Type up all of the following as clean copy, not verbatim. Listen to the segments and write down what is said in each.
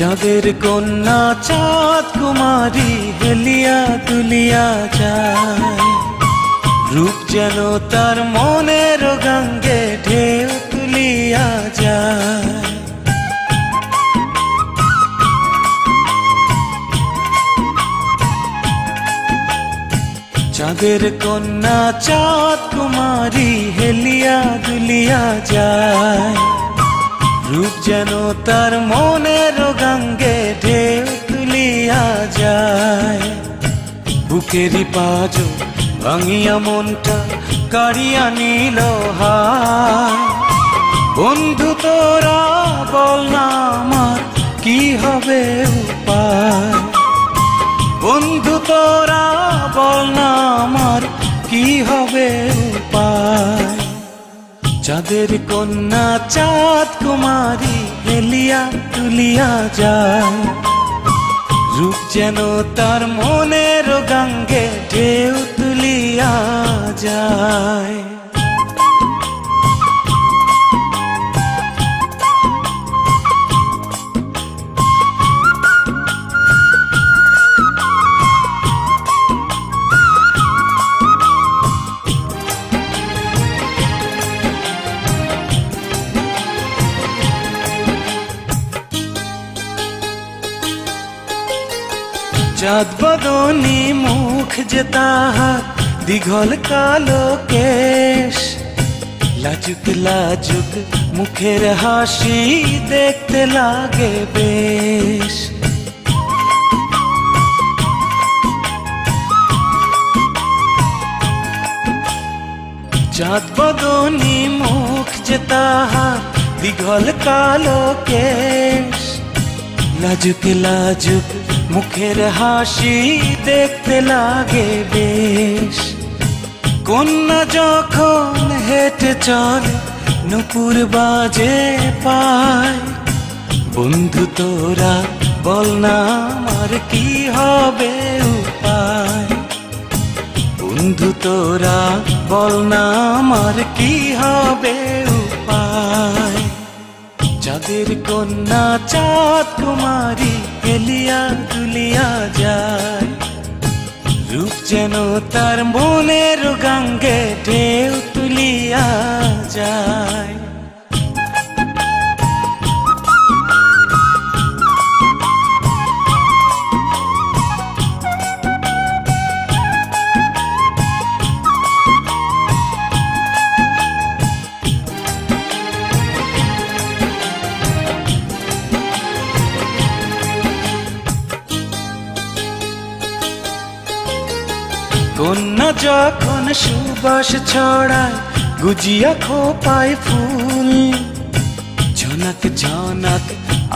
চাঁদের কন্যা চাঁদ কুমারী হেলিয়া দুলিয়া যায়, রূপ যেন তার মনের গঙ্গে ঢেউ তুলিয়া যায়। চাঁদের কন্যা চাঁদ কুমারী হেলিয়া দুলিয়া যায়, রূপ যেন তার মনের গঙ্গে ঢেউ তুলিয়া যায়। বুকেরই পাঁজর ভাঙিয়া মনটা কাড়িয়া নিল হায়, বন্ধু তোরা বল না আমার কি হবে উপায়, বন্ধু তোরা বল না আমার কি হবে উপায়। চাঁদের কন্যা চাঁদ কুমারী হেলিয়া তুলিয়া যায়, রূপ যেন তার মনের গঙ্গে ঢেউ তুলিয়া যায়। চাঁদ বদনী মুখ যে তাহার দীঘল কালো কেশ, লাজুক লাজুক মুখের হাসি দেখতে লাগে বেশ। চাঁদ বদনী মুখ যে তাহার দীঘল কালো কেশ, লাজুক লাজুক মুখের হাসি দেখতে লাগে বেশ। কন্যা যখন হেঁটে চলে নুপুর বাজে পায়, বন্ধু তোরা বল না আমার কি হবে উপায়, বন্ধু তোরা বল না আমার কি হবে উপায়। চাঁদের কন্যা চাঁদ কুমারী হেলিয়া দুলিয়া যায়, রূপ যেন তার মনের গঙ্গে ঢেউ তুলিয়া যায়। কন্যা যখন সুবাস ছড়ায় গুজিয়া খোপায় ফুল, ঝনক ঝনক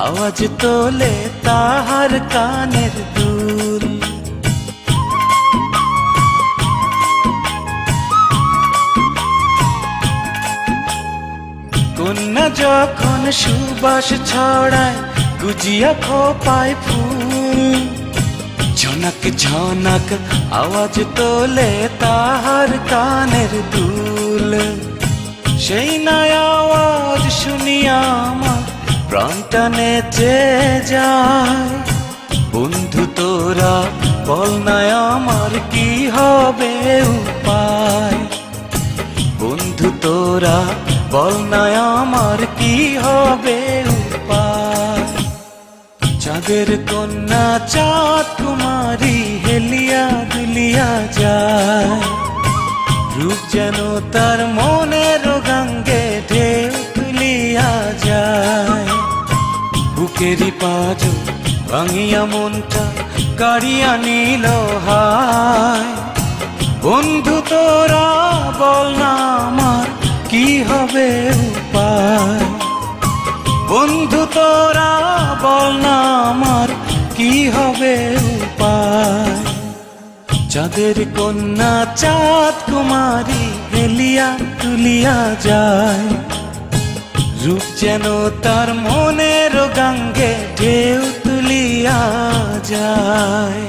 আওয়াজ তোলে তাহার কানের দুল। কন্যা যখন সুবাস ছড়ায় গুজিয়া খোপায় ফুল, ঝনক ঝনক আওয়াজ তোলে তাহার কানের দুল। সেই নয় আওয়াজ শুনিয়া আমার প্রাণটা নেচে যায়, বন্ধু তোরা বল না আমার কি হবে উপায়, বন্ধু তোরা বল না আমার কি হবে উপায়। চাঁদের কন্যা চাঁদ কুমারী হেলিয়া দুলিয়া যায়, রূপ যেন তার মনের গঙ্গে ঢেউ তুলিয়া যায়। বুকেরই পাঁজর ভাঙিয়া মনটা কাড়িয়া নিল হায়, বন্ধু তোরা বল না আমার কি হবে উপায়, বন্ধু তোরা বল না আমার কি হবে উপায়। চাঁদের কন্যা চাঁদ কুমারী হেলিয়া তুলিয়া যায়, রূপ যেন তার মনের গাঙ্গে ঢেউ তুলিয়া যায়।